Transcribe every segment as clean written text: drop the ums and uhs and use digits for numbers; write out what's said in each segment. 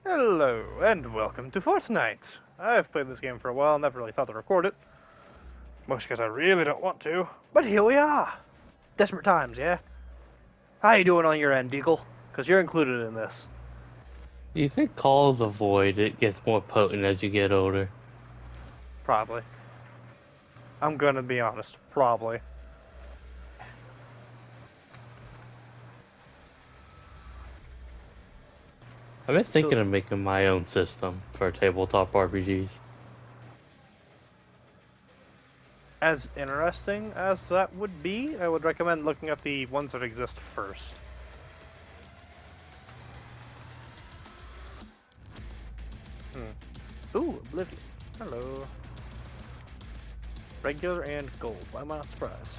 Hello, and welcome to Fortnite. I've played this game for a while, never really thought to record it. Mostly because I really don't want to. But here we are. Desperate times, yeah? How you doing on your end, Deagle? Because you're included in this. You think Call of the Void it gets more potent as you get older? Probably. I'm gonna be honest. Probably. I've been So, thinking of making my own system for tabletop RPGs. as interesting as that would be, I would recommend looking at the ones that exist first. Ooh, Oblivion. Hello. Regular and gold. Why am I not surprised?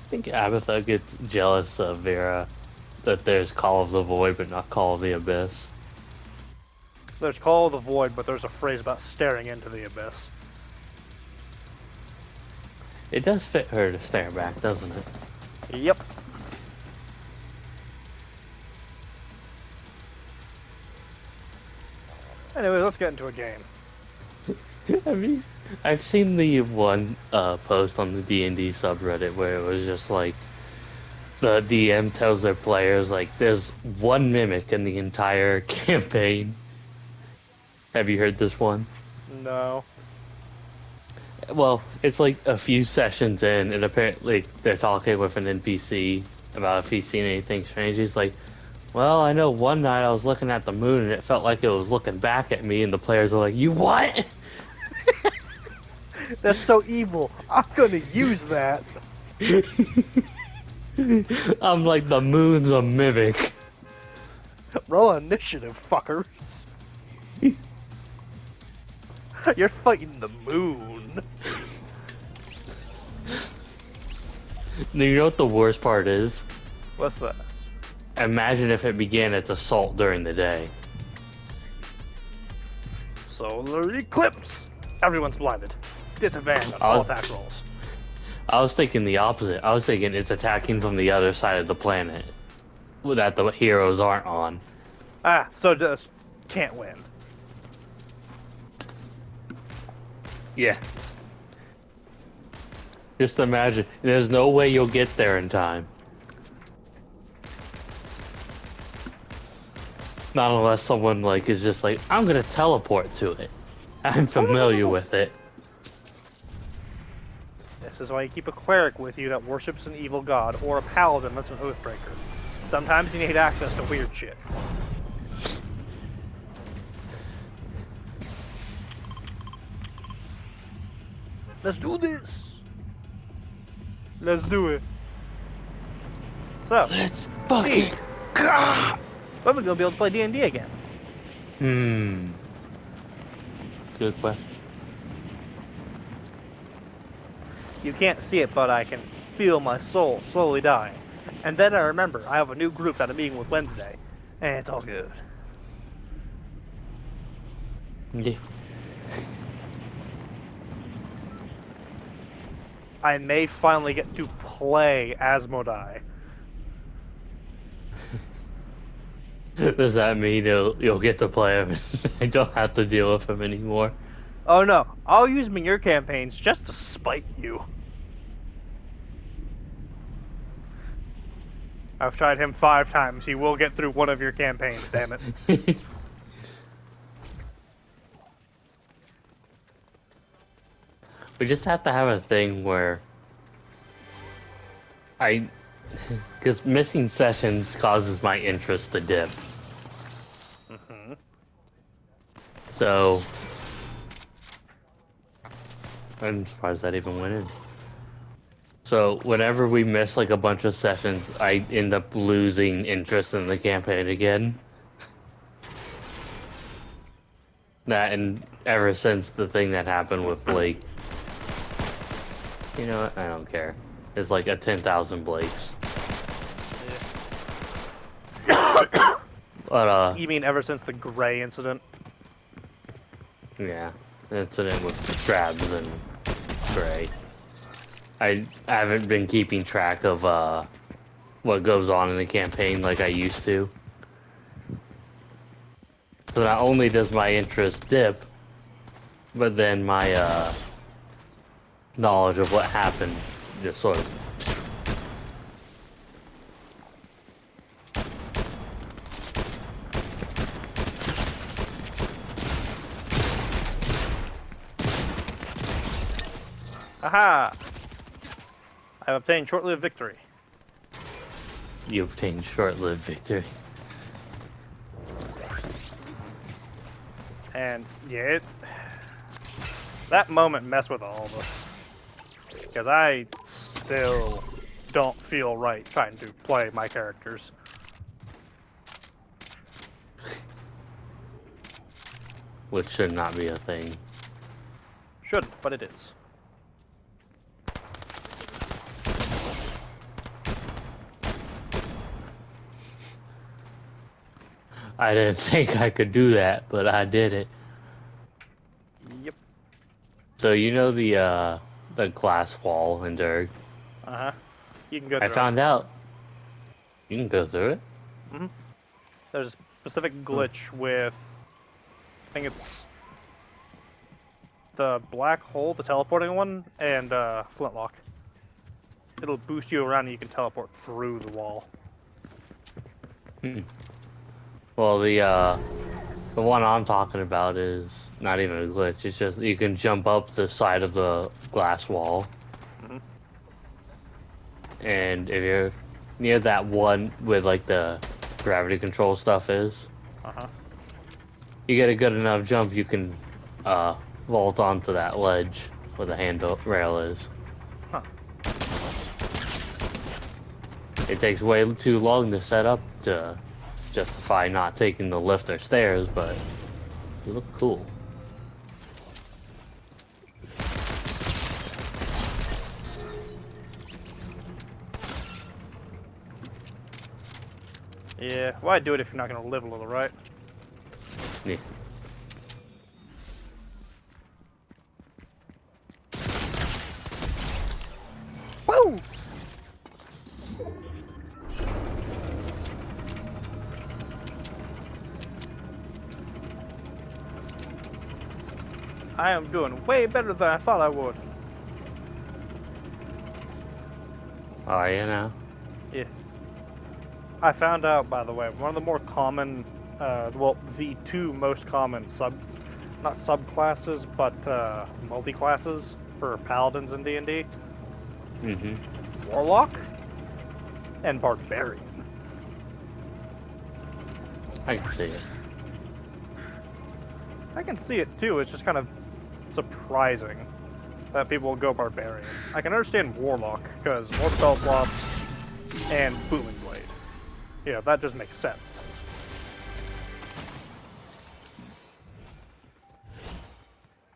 I think Abatha gets jealous of Vera that there's Call of the Void but not Call of the Abyss. There's Call of the Void, but there's a phrase about staring into the abyss. It does fit her to stare back, doesn't it? Yep. Anyway, let's get into a game. I mean, I've seen the one post on the D&D subreddit where it was just like the DM tells their players like there's one mimic in the entire campaign. Have you heard this one? No. Well, it's like a few sessions in, and apparently they're talking with an NPC about if he's seen anything strange. He's like, well, I know one night I was looking at the moon and it felt like it was looking back at me, and the players are like, you what? That's so evil. I'm gonna use that. I'm like, the moon's a mimic. Roll initiative, fuckers. You're fighting the moon. You know what the worst part is? What's that? Imagine if it began its assault during the day. Solar eclipse. Everyone's blinded. Disadvantage on all attack rolls. I was thinking the opposite. I was thinking it's attacking from the other side of the planet that the heroes aren't on. Ah, so just can't win. Yeah. Just imagine. There's no way you'll get there in time. Not unless someone like is just like, I'm gonna teleport to it. I'm familiar with it. This is why you keep a cleric with you that worships an evil god, or a paladin that's an oathbreaker. Sometimes you need access to weird shit. Let's do this! Let's do it. So, Let's fucking go! when are we gonna be able to play D&D again? Good question. You can't see it, but I can feel my soul slowly dying. And then I remember I have a new group that I'm meeting with Wednesday, and it's all good. Yeah. I may finally get to play Asmodai. Does that mean you'll get to play him? I don't have to deal with him anymore. Oh no, I'll use him in your campaigns just to spite you. I've tried him 5 times. He will get through one of your campaigns, damn it. We just have to have a thing where because missing sessions causes my interest to dip. So, I'm surprised that even went in. So, whenever we miss like a bunch of sessions, I end up losing interest in the campaign again. That, and ever since the thing that happened with Blake, you know what? I don't care. It's like a 10,000 Blakes. But, You mean ever since the Gray incident? yeah. Incident with Drabs and Gray. I haven't been keeping track of what goes on in the campaign like I used to. So not only does my interest dip, but then my knowledge of what happened just sort of. Aha! I've obtained short-lived victory. You obtain short-lived victory. And yeah, that moment messed with all of us. Because I still don't feel right trying to play my characters. Which should not be a thing. Shouldn't, but it is. I didn't think I could do that, but I did it. Yep. So you know the glass wall in Dirk? Uh-huh. You can go I through it. found out you can go through it. Mm-hmm. There's a specific Huh. glitch with, I think it's the black hole, the teleporting one, and flintlock. It'll boost you around and you can teleport through the wall. Hmm. Well, the one I'm talking about is not even a glitch. It's just you can jump up the side of the glass wall, Mm-hmm. and if you're near that one with like the gravity control stuff is, Uh-huh. you get a good enough jump, you can uh vault onto that ledge where the handrail is. Huh. It takes way too long to set up to justify not taking the lift or stairs, but you look cool. Yeah, why do it if you're not gonna live a little, right? Yeah. Woo! I am doing way better than I thought I would. Are you now? Yeah. I found out, by the way, one of the more common, well, the two most common not subclasses, but multi-classes for paladins in D&D, Mm-hmm. Warlock and Barbarian. I can see it. I can see it too, it's just kind of surprising that people will go Barbarian. I can understand Warlock, because more spell slots and Booming Blade. Yeah, that just makes sense.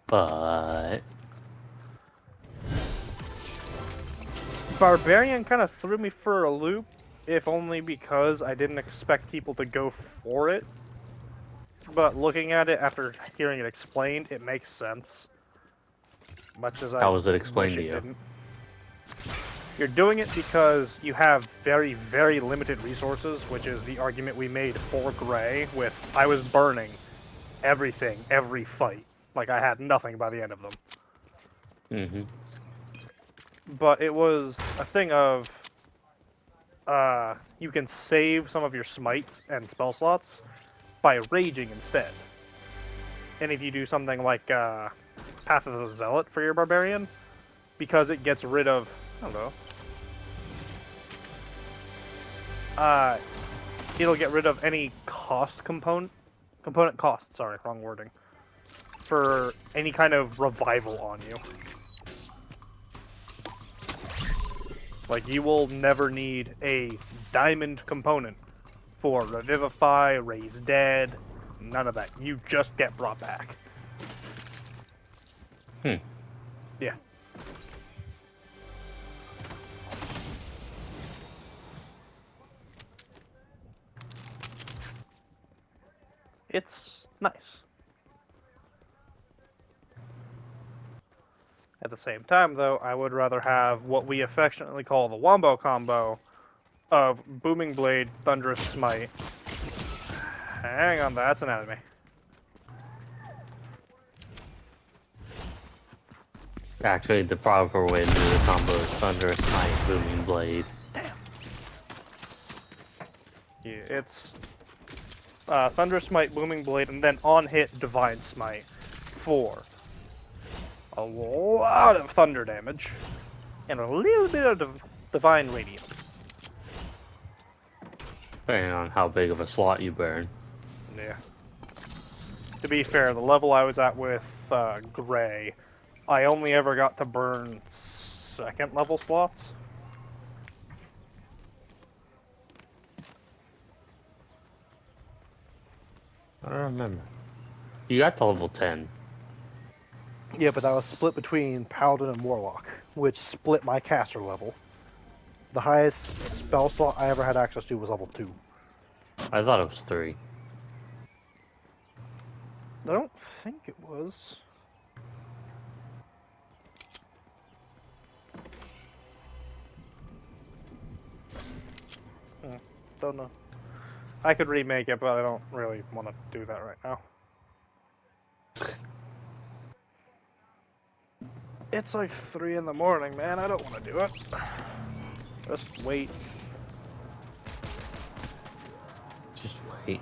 But Barbarian kind of threw me for a loop, if only because I didn't expect people to go for it. But looking at it after hearing it explained, it makes sense. Much as I how was it explained wish to it you? didn't. You're doing it because you have very, very limited resources, which is the argument we made for Gray with I was burning everything, every fight. Like I had nothing by the end of them. Mm-hmm. But it was a thing of you can save some of your smites and spell slots by raging instead. And if you do something like Path of the Zealot for your barbarian, because it gets rid of, I don't know, it'll get rid of any component cost, sorry, wrong wording, for any kind of revival on you. Like, you will never need a diamond component for Revivify, Raise Dead, none of that. You just get brought back. Hmm. Yeah. It's nice. At the same time, though, I would rather have what we affectionately call the Wombo combo of Booming Blade, Thunderous Smite. Hang on, that's an enemy. Actually, the proper way to do the combo is Thunderous Smite, Booming Blade. Damn. Yeah, it's Thunderous Smite, Booming Blade, and then on hit Divine Smite for a lot of thunder damage and a little bit of Divine Radiant. Depending on how big of a slot you burn. Yeah. To be fair, the level I was at with Gray, I only ever got to burn second level slots. I don't remember. You got to level 10. Yeah, but that was split between Paladin and Warlock, which split my caster level. The highest spell slot I ever had access to was level 2. I thought it was 3. I don't think it was. Don't know. I could remake it, but I don't really want to do that right now. It's like 3 in the morning, man. I don't want to do it. Just wait. Just wait.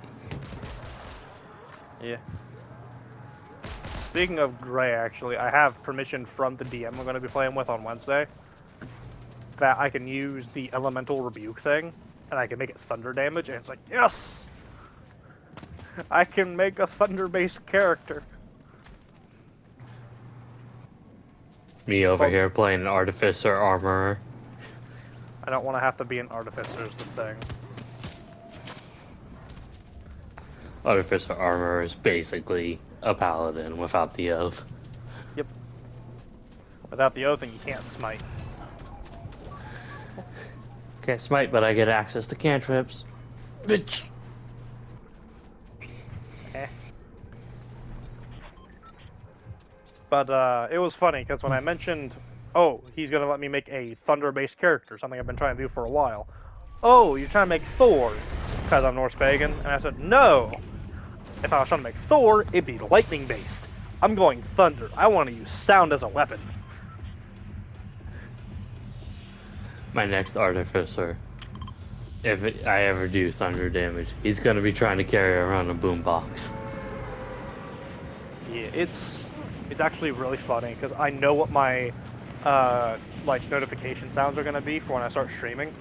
Yeah. Speaking of Gray, actually, I have permission from the DM I'm going to be playing with on Wednesday that I can use the Elemental Rebuke thing, and I can make it thunder damage, and it's like, yes! I can make a thunder-based character. Me over here playing an Artificer Armorer. I don't want to have to be an Artificer is the thing. Artificer Armorer is basically a Paladin without the oath. Yep. Without the oath, and you can't smite. Can't smite, but I get access to cantrips. Bitch! Eh. But it was funny, because when I mentioned, oh, he's going to let me make a thunder-based character, something I've been trying to do for a while. Oh, you're trying to make Thor, because I'm Norse pagan. And I said, no! If I was trying to make Thor, it'd be lightning-based. I'm going thunder. I want to use sound as a weapon. My next Artificer, if I ever do thunder damage, he's gonna be trying to carry around a boombox. Yeah, it's actually really funny, because I know what my, like, notification sounds are going to be for when I start streaming.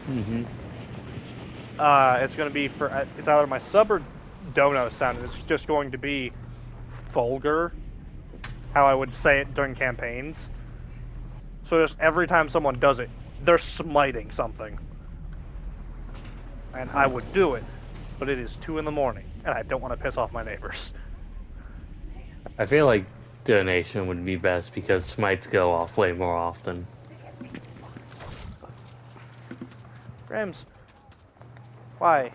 Mm-hmm. It's going to be for, it's either my sub or dono sound. It's just going to be vulgar, how I would say it during campaigns. So just every time someone does it, they're smiting something. And I would do it, but it is 2 in the morning, and I don't want to piss off my neighbors. I feel like donation would be best because smites go off way more often. Grams, why?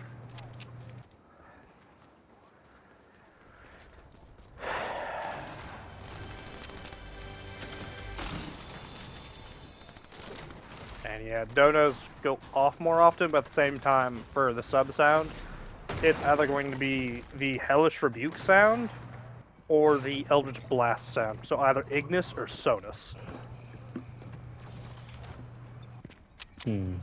And yeah, donos go off more often, but at the same time, for the sub sound, it's either going to be the Hellish Rebuke sound or the Eldritch Blast sound. So either Ignis or Sonus. Hmm.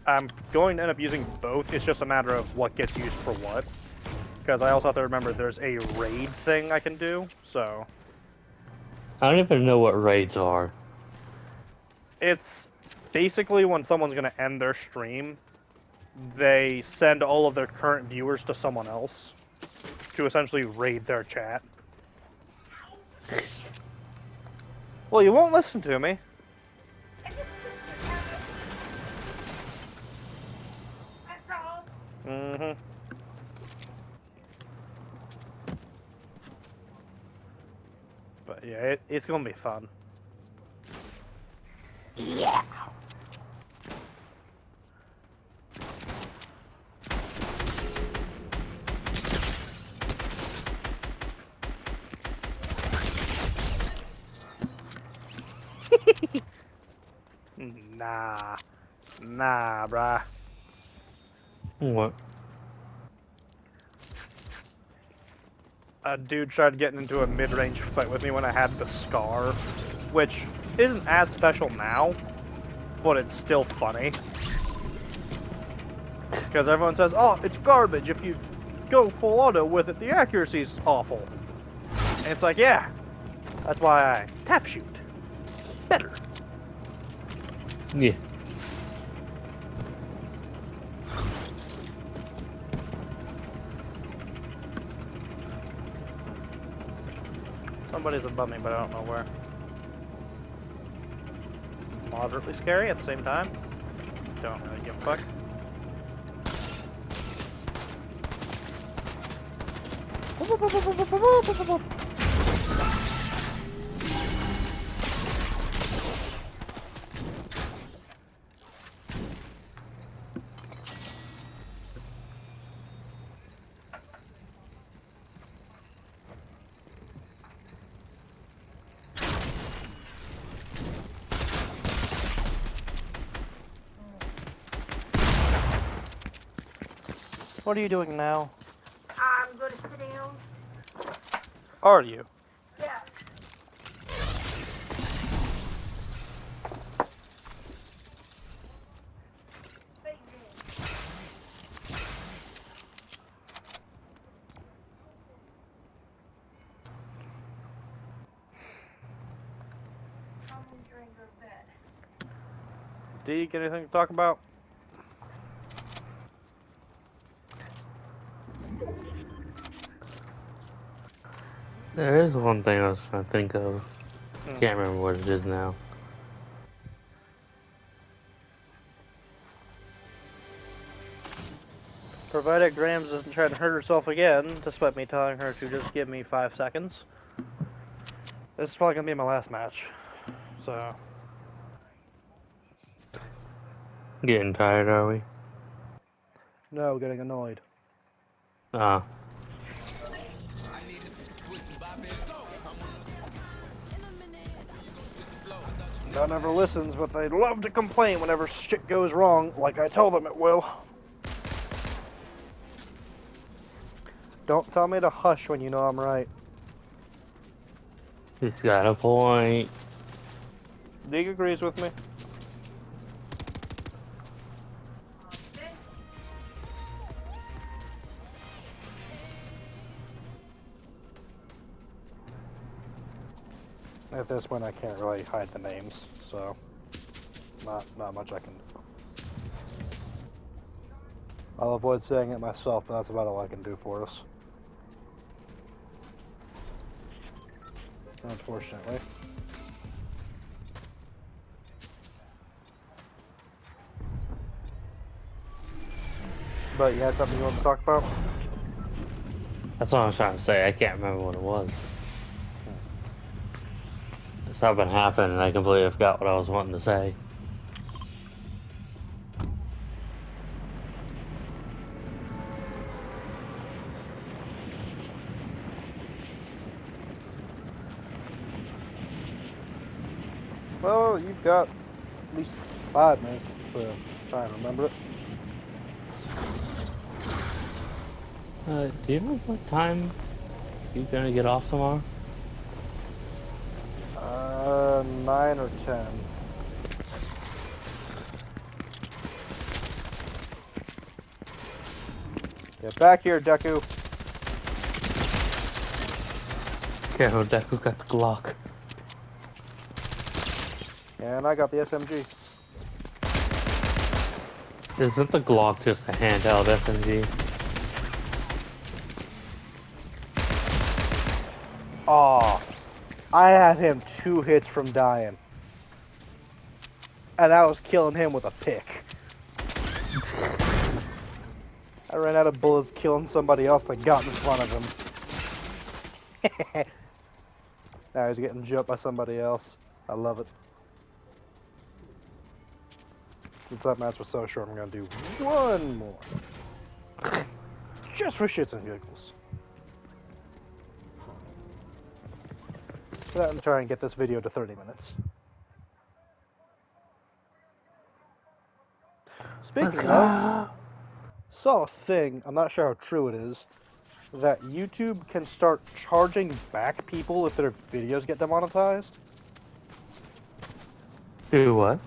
I'm going to end up using both. It's just a matter of what gets used for what. Because I also have to remember there's a raid thing I can do, so... I don't even know what raids are. It's basically when someone's going to end their stream, they send all of their current viewers to someone else to essentially raid their chat. Well, you won't listen to me. Mm-hmm. But yeah, it's gonna be fun. Yeah. Nah. Nah, bruh. What? A dude tried getting into a mid-range fight with me when I had the scar, which isn't as special now, but it's still funny. Because everyone says, oh, it's garbage. If you go full auto with it, the accuracy's awful. And it's like, yeah, that's why I tap shoot. Better. Yeah. Somebody's above me, but I don't know where. Moderately scary at the same time. Don't really give a fuck. What are you doing now? I'm gonna sit down. Are you? Yeah. Big man. I'm gonna drink her bed. Deke, anything to talk about? There is one thing I was trying to think of. Hmm. Can't remember what it is now. Provided Grams doesn't try to hurt herself again, despite me telling her to just give me 5 seconds. This is probably gonna be my last match. So, Getting tired, are we? no, getting annoyed. Ah. God never listens, but they love to complain whenever shit goes wrong, like I tell them it will. Don't tell me to hush when you know I'm right. He's got a point. Deke agrees with me. At this point, I can't really hide the names, so not much I can do. I'll avoid saying it myself, but that's about all I can do for us. Unfortunately. But you had something you want to talk about? That's what I was trying to say. I can't remember what it was. Something happened and I completely forgot what I was wanting to say. Well, you've got at least 5 minutes to try and remember it. Do you know what time you're gonna get off tomorrow? 9 or 10. Get back here, Deku. Careful, Deku got the Glock. And I got the SMG. Isn't the Glock just a handheld SMG? Aw. I had him 2 hits from dying. And I was killing him with a pick. I ran out of bullets killing somebody else that got in front of him. Now he's getting jumped by somebody else. I love it. Since that match was so short, I'm gonna do one more. Just for shits and giggles. So that I'm trying to get this video to 30 minutes. Let's Speaking of, go. saw a thing, I'm not sure how true it is, that YouTube can start charging back people if their videos get demonetized. Do what?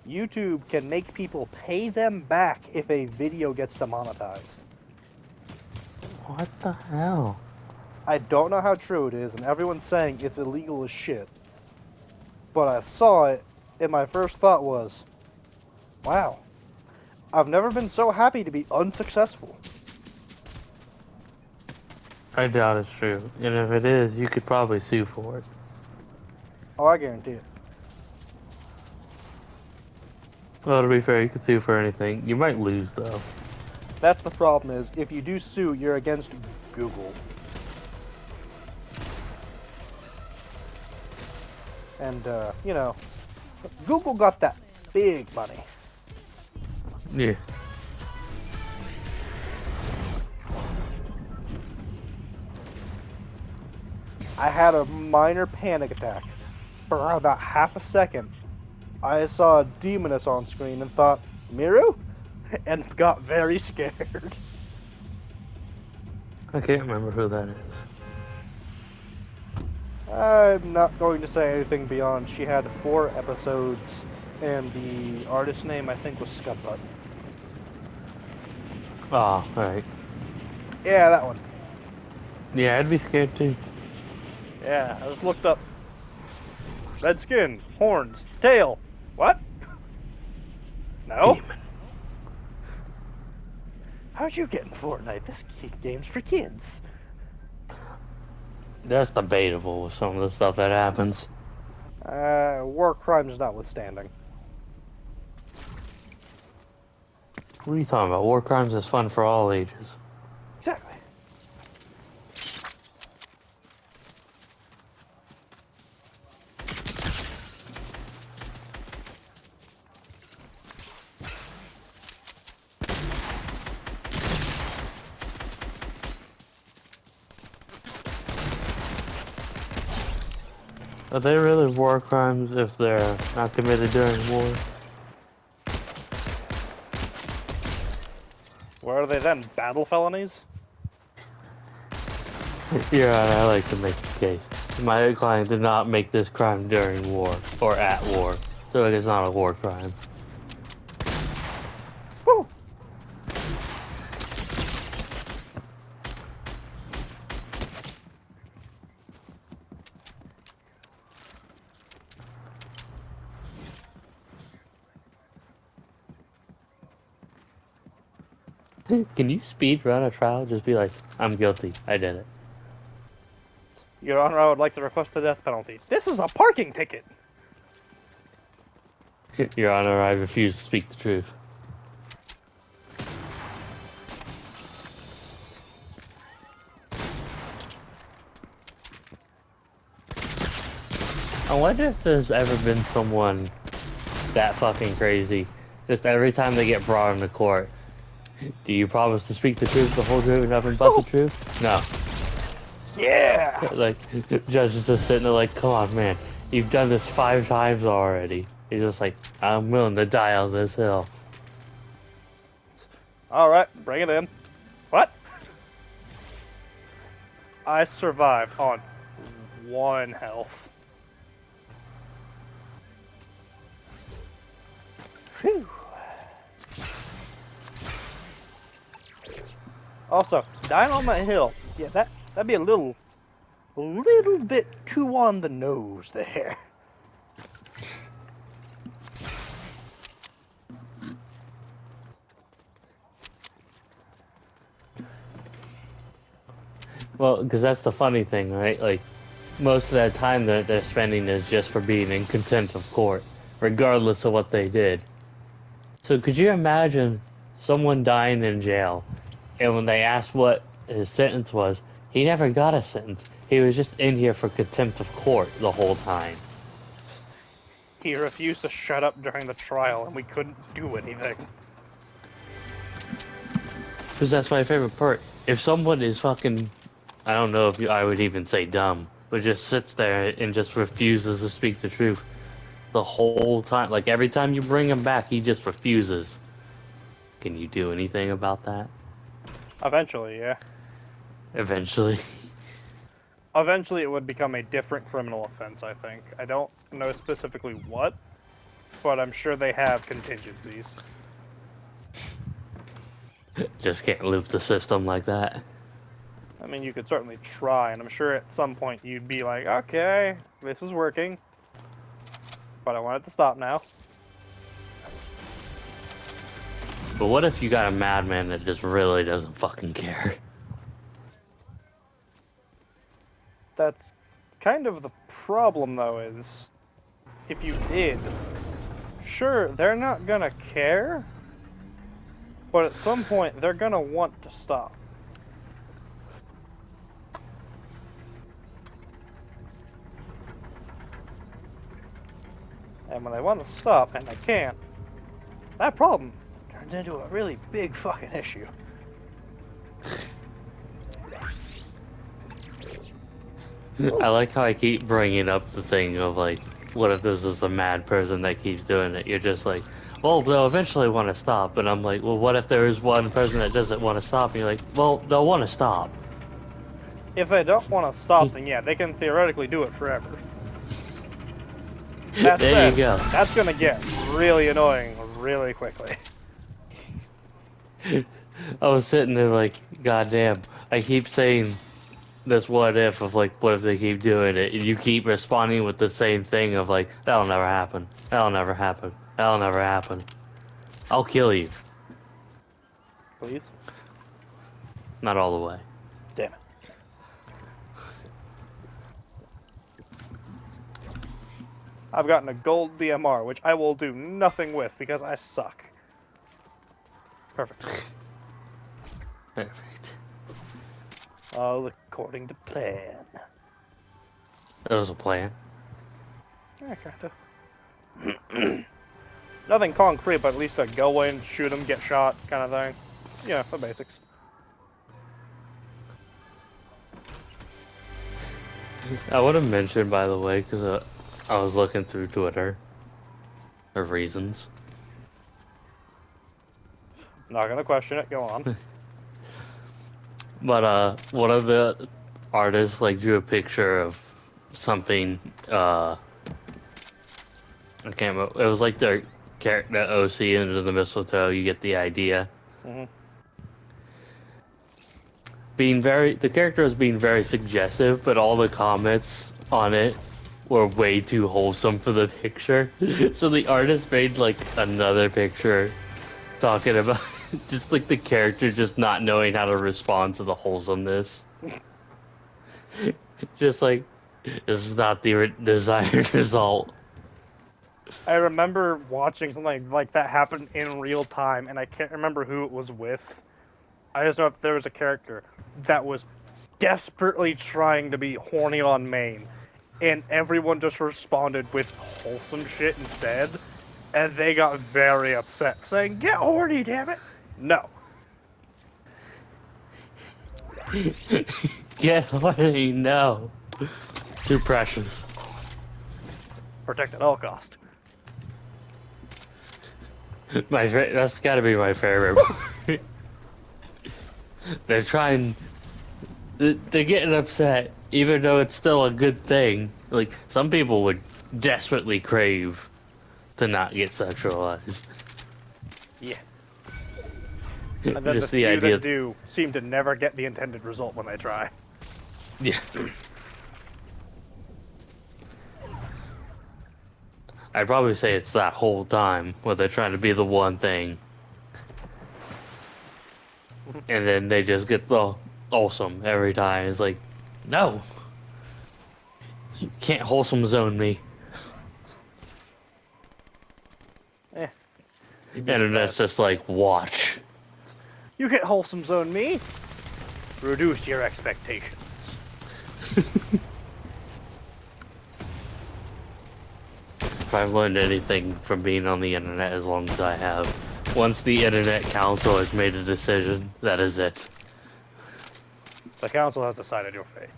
YouTube can make people pay them back if a video gets demonetized. What the hell? I don't know how true it is, and everyone's saying it's illegal as shit. But I saw it, and my first thought was, wow, I've never been so happy to be unsuccessful. I doubt it's true. And if it is, you could probably sue for it. Oh, I guarantee it. Well, to be fair, you could sue for anything. You might lose, though. That's the problem is, if you do sue, you're against Google. And, you know, Google got that big money. Yeah. I had a minor panic attack. For about half a second, I saw a demoness on screen and thought, Miru? And got very scared. I can't remember who that is. I'm not going to say anything beyond she had 4 episodes, and the artist name I think was Scudbutt. Oh, alright. Yeah, that one. Yeah, I'd be scared too. Yeah, I just looked up. Red skin, horns, tail. What? No? Demon. How'd you get in Fortnite? This game's for kids. That's debatable with some of the stuff that happens. War crimes notwithstanding. What are you talking about? War crimes is fun for all ages. Exactly. Are they really war crimes if they're not committed during war? Where are they then? Battle felonies? Yeah, I like to make the case. My client did not make this crime during war or at war, so it is not a war crime. Woo! Can you speed run a trial? Just be like, I'm guilty. I did it. Your Honor, I would like to request the death penalty. This is a parking ticket! Your Honor, I refuse to speak the truth. I wonder if there's ever been someone that fucking crazy. Just every time they get brought into court, do you promise to speak the truth, the whole truth, and nothing but the truth? No. Yeah! Like, the judge is just sitting there like, come on, man. You've done this 5 times already. He's just like, I'm willing to die on this hill. Alright, bring it in. What? I survived on 1 health. Phew. Also, dying on that hill, yeah, that'd be a little bit too on the nose there. Well, because that's the funny thing, right? Like, most of that time that they're spending is just for being in contempt of court, regardless of what they did. So could you imagine someone dying in jail, and when they asked what his sentence was, he never got a sentence. He was just in here for contempt of court the whole time. He refused to shut up during the trial, and we couldn't do anything. Because that's my favorite part. If someone is fucking, I don't know if I would even say dumb, but just sits there and just refuses to speak the truth the whole time. Like every time you bring him back, he just refuses. can you do anything about that? Eventually, yeah. Eventually. Eventually, it would become a different criminal offense, I think. I don't know specifically what, but I'm sure they have contingencies. Just can't loop the system like that. I mean, you could certainly try, and I'm sure at some point you'd be like, okay, this is working, but I want it to stop now. But what if you got a madman that just really doesn't fucking care? That's kind of the problem, though, is if you did, sure, they're not gonna care, but at some point they're gonna want to stop. And when they want to stop and they can't, that problem turns into a really big fucking issue. I like how I keep bringing up the thing of like, what if this is a mad person that keeps doing it? You're just like, well, they'll eventually want to stop. And I'm like, well, what if there is one person that doesn't want to stop? And you're like, well, they'll want to stop. If they don't want to stop, then yeah, they can theoretically do it forever. That There said, you go. that's gonna get really annoying really quickly. I was sitting there like, goddamn, I keep saying this what if of like, what if they keep doing it? And you keep responding with the same thing of like, that'll never happen. That'll never happen. That'll never happen. I'll kill you. Please? Not all the way. Damn it. I've gotten a gold BMR, which I will do nothing with because I suck. Perfect. Perfect. All according to plan. That was a plan. Yeah, kinda. Nothing concrete, but at least a go in, shoot him, get shot, kind of thing. Yeah, the basics. I would have mentioned, by the way, because I was looking through Twitter of reasons. Not gonna question it. Go on. But one of the artists like drew a picture of something. I can't remember. It was like their character OC into the mistletoe. You get the idea. Hmm. The character was being very suggestive, but all the comments on it were way too wholesome for the picture. So the artist made like another picture talking about just like the character just not knowing how to respond to the wholesomeness. Just like, this is not the desired result. I remember watching something like that happen in real time, and I can't remember who it was with. I just know that there was a character that was desperately trying to be horny on main, and everyone just responded with wholesome shit instead, and they got very upset, saying, "Get horny, damn it!" No. Get horny, no. Too precious. Protect at all cost. That's gotta be my favorite part. They're trying. They're getting upset, even though it's still a good thing. Like, some people would desperately crave to not get sexualized. Yeah. And then Just the the few idea. that do seem to never get the intended result when they try. Yeah. I'd probably say it's that whole time where they're trying to be the one thing. And then they just get the wholesome every time. It's like, no. You can't wholesome zone me. Eh. Internet's just like, watch. You can't wholesome zone me. Reduce your expectations. If I've learned anything from being on the internet as long as I have, once the internet council has made a decision, that is it. The council has decided your fate.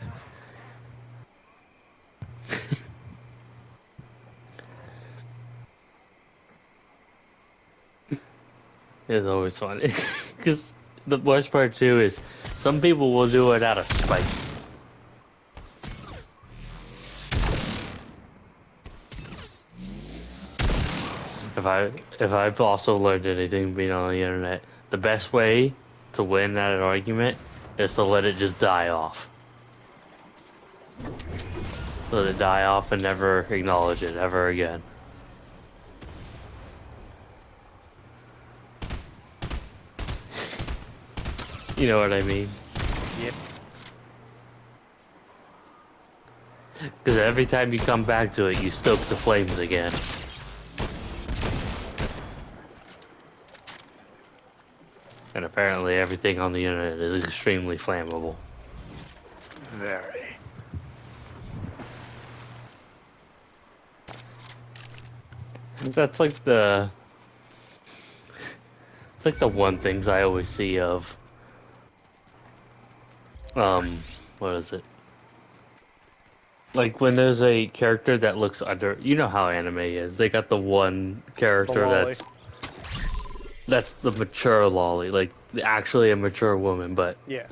It's always fun. Because the worst part too is some people will do it out of spite. If I've also learned anything being on the internet, the best way to win at an argument is to let it just die off. Let it die off and never acknowledge it ever again. You know what I mean? Yeah. Because every time you come back to it, you stoke the flames again. And apparently everything on the internet is extremely flammable. Very. That's like the... It's like the one things I always see of... What is it? Like when there's a character that looks under... You know how anime is. They got the one character lolly. that's the mature lolly. Like, actually a mature woman, but Yeah.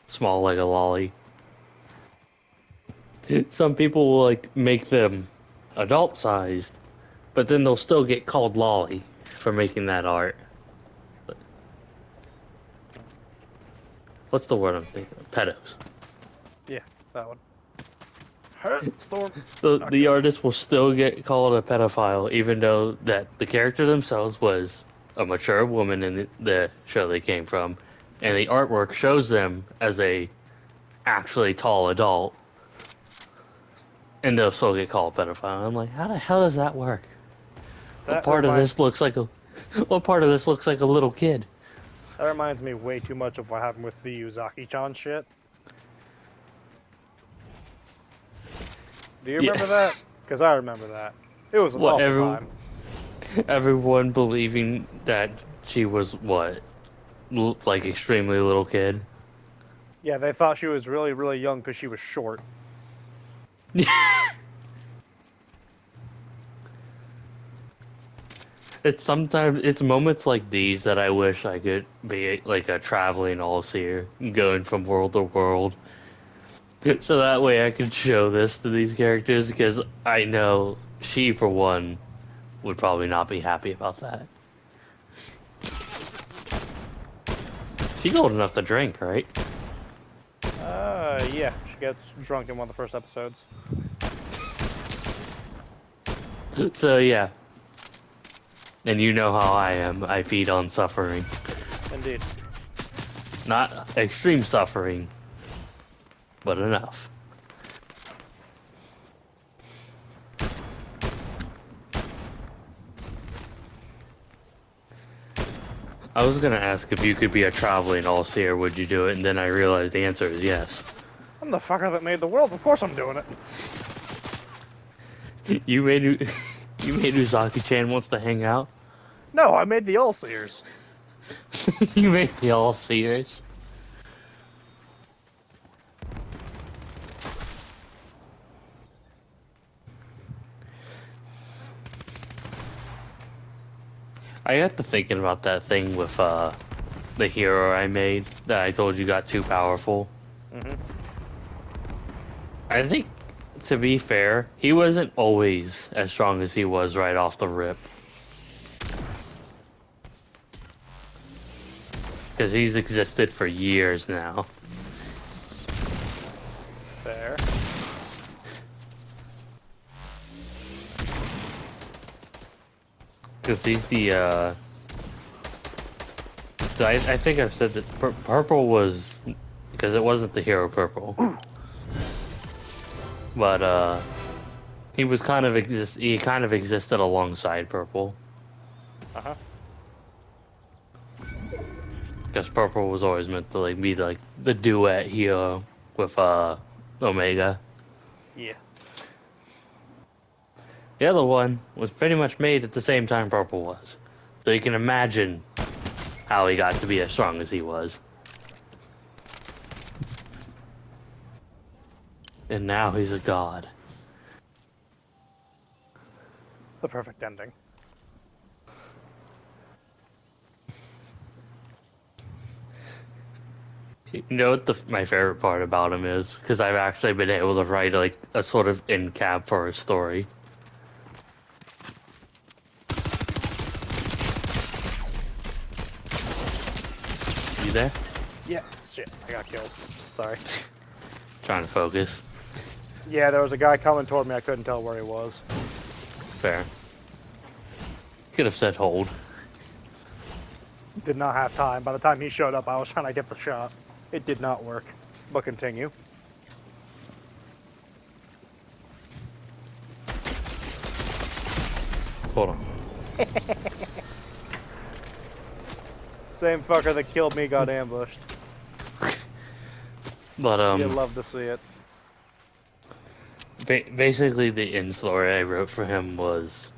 small like a lolly. Some people will like make them adult sized, but then they'll still get called lolly for making that art. What's the word I'm thinking of? Pedos. Yeah, that one. Hurt storm. The artist will still get called a pedophile, even though that the character themselves was a mature woman in the show they came from, and the artwork shows them as a actually tall adult, and they'll still get called pedophile. I'm like, how the hell does that work? What That part of reminds this looks like a what part of this looks like a little kid? That reminds me way too much of what happened with the Uzaki-chan shit. Do you Yeah. remember that? Because I remember that. It was an What, awful time. everyone believing that she was what, like extremely little kid. Yeah, they thought she was really, really young because she was short. It's moments like these that I wish I could be like a traveling all-seer, going from world to world, so that way I could show this to these characters, because I know she, for one, would probably not be happy about that. She's old enough to drink, right? Yeah, she gets drunk in one of the first episodes. So yeah. And you know how I am. I feed on suffering. Indeed. Not extreme suffering, but enough. I was gonna ask if you could be a traveling all-seer, would you do it? And then I realized the answer is yes. I'm the fucker that made the world. Of course I'm doing it. You made you made Uzaki-chan wants to hang out. No, I made the All-Seers. You made the all-seers. I got to thinking about that thing with the hero I made that I told you got too powerful. Mm-hmm. I think, to be fair, he wasn't always as strong as he was right off the rip. Because he's existed for years now. There. Because he's the, I think I've said that purple was, because it wasn't the hero purple. But, he was kind of he kind of existed alongside purple. Uh-huh. Because purple was always meant to like be like the duet hero with Omega. Yeah. The other one was pretty much made at the same time purple was. So you can imagine how he got to be as strong as he was. And now he's a god. The perfect ending. You know what my favorite part about him is? Because I've actually been able to write like a sort of end cap for a story. You there? Yeah. Shit, I got killed. Sorry. Trying to focus. Yeah, there was a guy coming toward me. I couldn't tell where he was. Fair. Could have said hold. Did not have time. By the time he showed up, I was trying to get the shot. It did not work. But continue. Hold on. Same fucker that killed me got ambushed. But You'd love to see it. basically the end story I wrote for him was,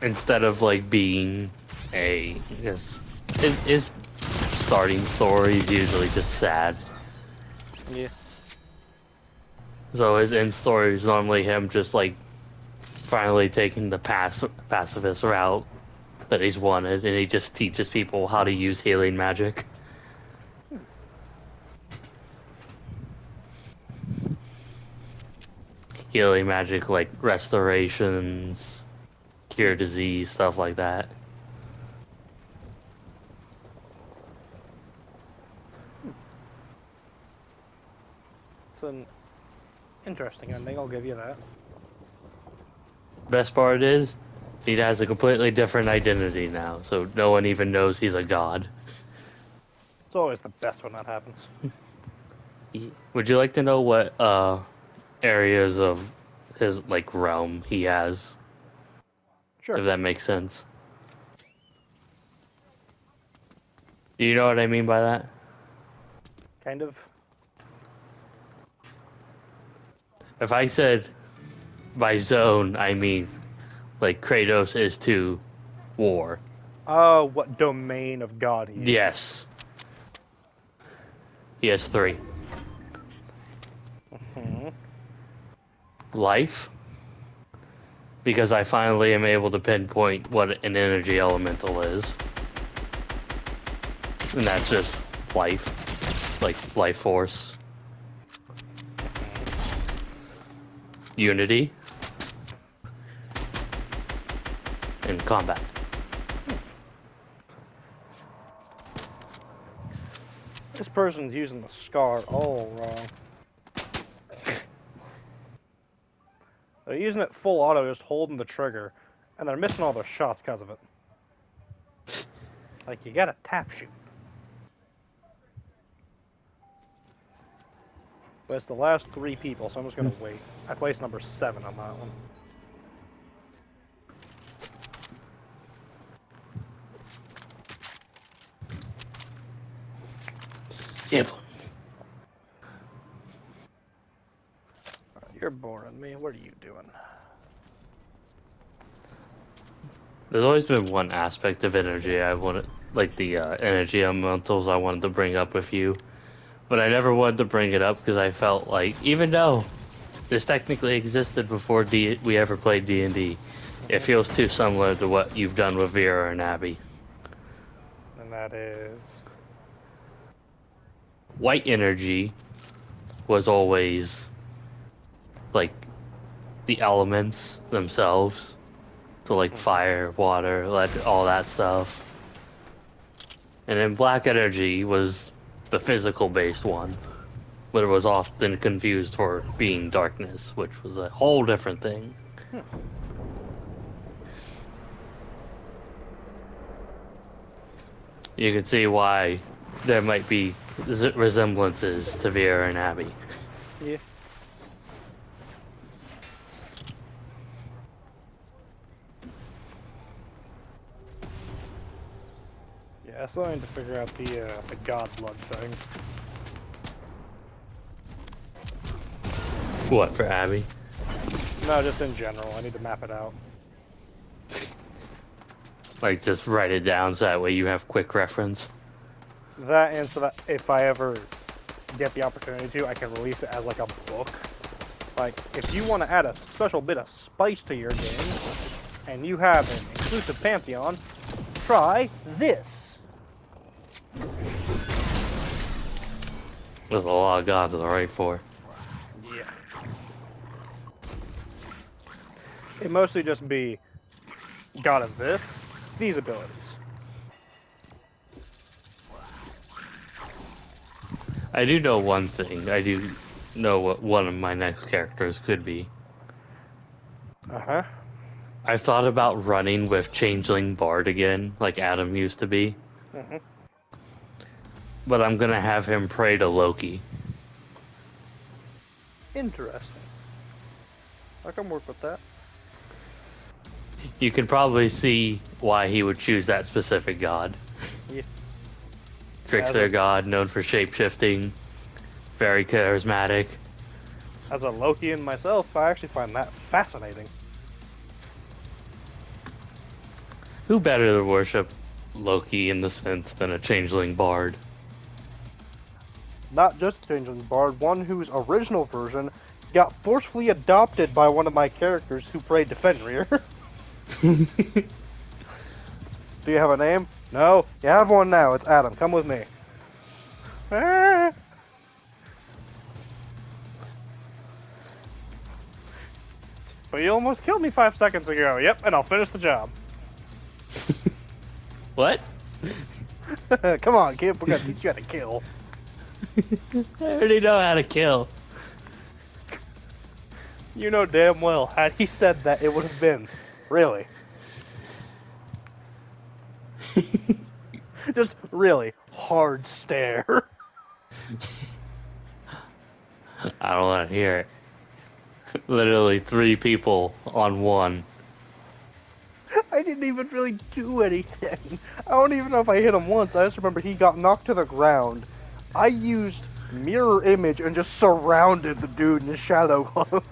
instead of like being his starting story is usually just sad. Yeah. So his end story is normally him just like finally taking the pacifist route that he's wanted, and he just teaches people how to use healing magic. Healing magic like restorations, cure disease, stuff like that. It's an interesting ending, I'll give you that. Best part is, he has a completely different identity now, so no one even knows he's a god. It's always the best when that happens. Would you like to know what areas of his like realm he has? Sure. If that makes sense. Do you know what I mean by that? Kind of. If I said by zone, I mean like Kratos is to war. Oh, what domain of God he is. Yes. He has 3. Hmm. Life, because I finally am able to pinpoint what an energy elemental is. And that's just life. Like life force. Unity. And combat. This person's using the scar all wrong. They're using it full auto, just holding the trigger, and they're missing all their shots because of it. Like, you gotta tap shoot. But it's the last 3 people, so I'm just gonna wait. I placed number 7 on that one. Seven. Alright, you're boring me. What are you doing? There's always been one aspect of energy I wanted, like the energy elementals I wanted to bring up with you. But I never wanted to bring it up because I felt like, even though this technically existed before we ever played D&D, it feels too similar to what you've done with Vera and Abby. And that is... White energy was always like the elements themselves. So like fire, water, all that stuff. And then black energy was the physical based one. But it was often confused for being darkness, which was a whole different thing. You can see why there might be resemblances to Vera and Abby. Yeah. Yeah, I still need to figure out the God blood thing. What, for Abby? No, just in general. I need to map it out. Like, just write it down so that way you have quick reference. That, and so that if I ever get the opportunity to, I can release it as like a book. Like, if you want to add a special bit of spice to your game, and you have an exclusive Pantheon, try this. There's a lot of gods to the right for. Yeah. It'd mostly just be god of this, these abilities. I do know one thing. I do know what one of my next characters could be. Uh-huh. I've thought about running with Changeling Bard again, like Adam used to be. Mm-hmm. But I'm gonna have him pray to Loki. Interesting. I can work with that. You can probably see why he would choose that specific god. Yeah. Trickster god, known for shapeshifting, very charismatic. As a Lokian myself, I actually find that fascinating. Who better to worship Loki in the sense than a Changeling Bard? Not just Changeling Bard, one whose original version got forcefully adopted by one of my characters who played Fenrir. Do you have a name? No? You have one now. It's Adam. Come with me. Ah. But you almost killed me 5 seconds ago. Yep, and I'll finish the job. What? Come on, kid. We're gonna teach you how to kill. I already know how to kill. You know damn well, had he said that, it would have been. Really. Just really hard stare. I don't want to hear it. Literally 3 people on one. I didn't even really do anything. I don't even know if I hit him once. I just remember he got knocked to the ground. I used mirror image and just surrounded the dude in his shadow clones.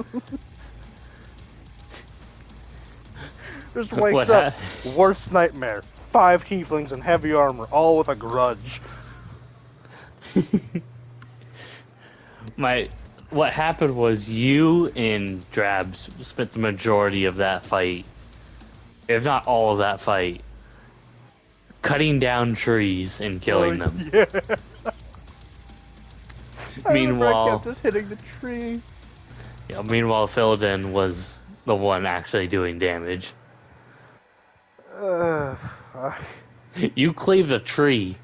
Just wakes up, worst nightmare. 5 tieflings in heavy armor, all with a grudge. What happened was you and Drabs spent the majority of that fight, if not all of that fight, cutting down trees and killing them. Yeah. I Meanwhile, kept just hitting the tree. meanwhile, Philodin was the one actually doing damage. I- You cleaved a tree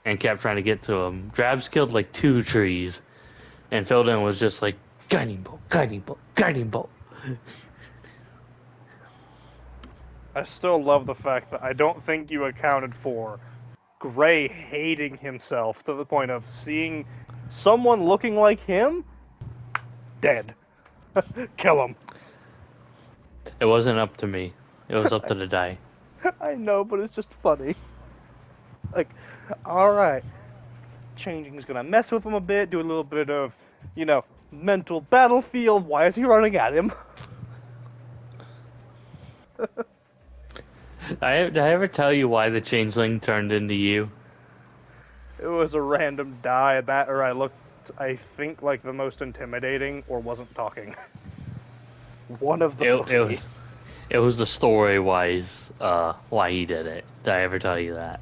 and kept trying to get to him. Drabs killed like 2 trees, and Philodin was just like, guiding bolt, guiding bolt, guiding bolt. I still love the fact that I don't think you accounted for Gray hating himself to the point of seeing someone looking like him dead. Kill him. It wasn't up to me. It was up to the die. I know, but it's just funny. Like, alright. Changing's gonna mess with him a bit, do a little bit of, mental battlefield. Why is he running at him? Did I ever tell you why the changeling turned into you? It was a random die, that or I looked, I think, like the most intimidating or wasn't talking. One of the three. It was the story-wise, why he did it. Did I ever tell you that?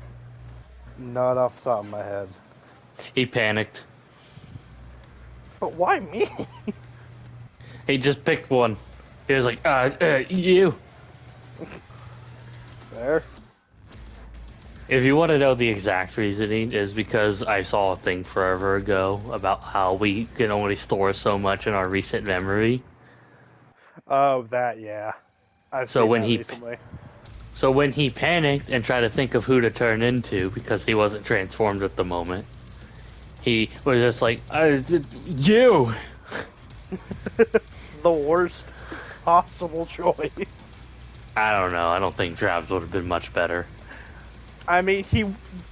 Not off the top of my head. He panicked. But why me? He just picked one. He was like, you. There. If you want to know the exact reasoning, is because I saw a thing forever ago about how we can only store so much in our recent memory. Oh, that, yeah. I've So seen when that he recently. So when he panicked and tried to think of who to turn into because he wasn't transformed at the moment, he was just like, you! The worst possible choice. I don't know. I don't think Drabs would have been much better. I mean,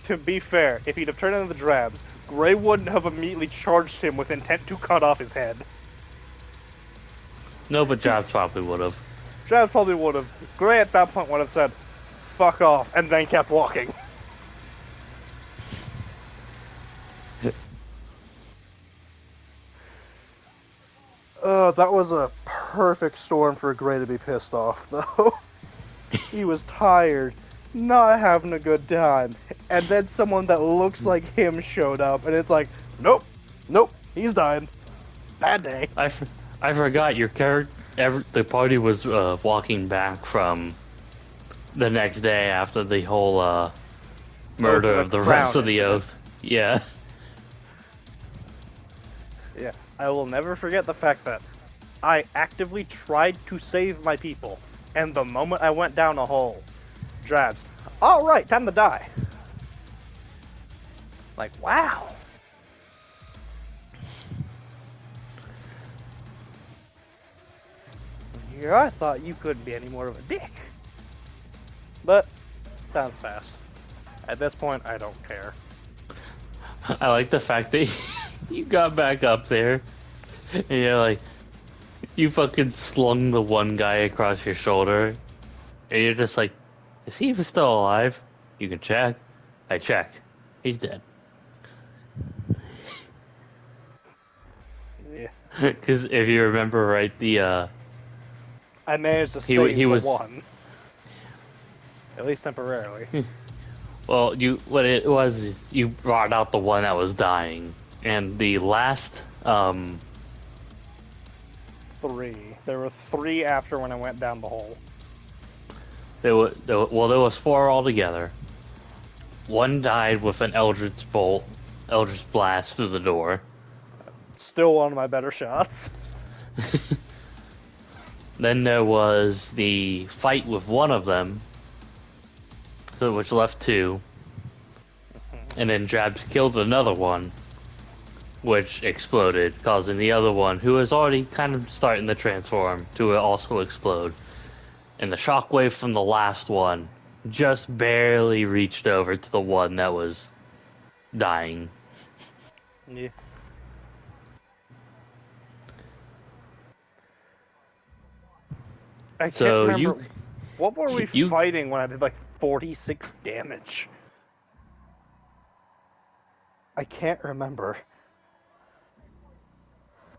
to be fair, if he'd have turned into the Drabs, Gray wouldn't have immediately charged him with intent to cut off his head. No, but Drabs probably would have. Drabs probably would have. Gray at that point would have said, fuck off, and then kept walking. That was a perfect storm for Gray to be pissed off, though. He was tired, not having a good time, and then someone that looks like him showed up, and it's like, nope, nope, he's dying. Bad day. I forgot your character. The party was walking back from the next day after the whole murder the of the crown rest of the incident. oath. Yeah. Yeah, I will never forget the fact that I actively tried to save my people, and the moment I went down a hole, Drabs, all right, time to die. Like, wow. Here I thought you couldn't be any more of a dick. But, time's passed. At this point, I don't care. I like the fact that you got back up there, and you're like, you fucking slung the one guy across your shoulder, and you're just like, is he even still alive? You can check. I check. He's dead. Yeah. Because if you remember right, I managed to he save he the was one. At least temporarily. well, what it was is you brought out the one that was dying, and the last 3. There were 3 after when I went down the hole. there was 4 altogether. One died with an Eldritch Blast through the door. Still one of my better shots. Then there was the fight with one of them, which left 2. And then Drabs killed another one, which exploded, causing the other one, who was already kind of starting to transform, to also explode. And the shockwave from the last one just barely reached over to the one that was dying. Yeah. I can't So remember. What were we you fighting when I did like 46 damage? I can't remember.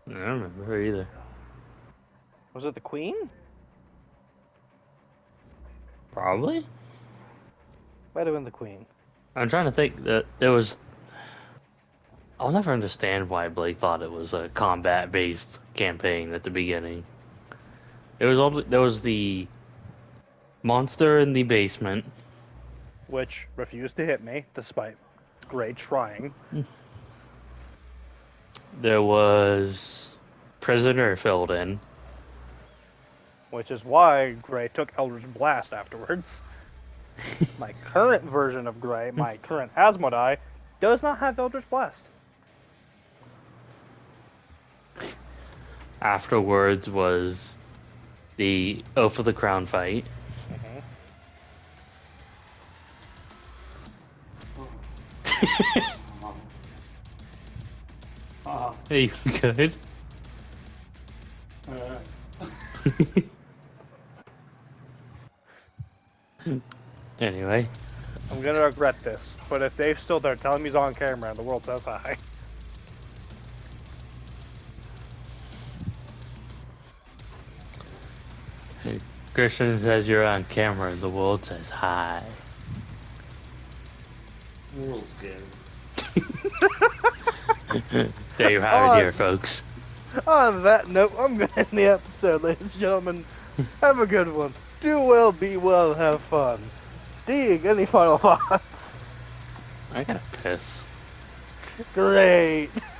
I don't remember either. Was it the Queen? Probably. Might have been the Queen. I'm trying to think that there was. I'll never understand why Blake thought it was a combat-based campaign at the beginning. There was the monster in the basement. Which refused to hit me, despite Gray trying. There was prisoner filled in. Which is why Gray took Eldritch Blast afterwards. My current version of Gray, my current Asmodai, does not have Eldritch Blast. Afterwards was the Oath of the Crown fight. Hey, you good? Anyway, I'm gonna regret this, but if Dave's still there, tell him he's on camera and the world says hi. Christian says you're on camera and the world says hi. World's good. There you have it here, folks. On that note, I'm gonna end the episode, ladies and gentlemen. Have a good one. Do well, be well, have fun. Dig, any final thoughts? I gotta piss. Great.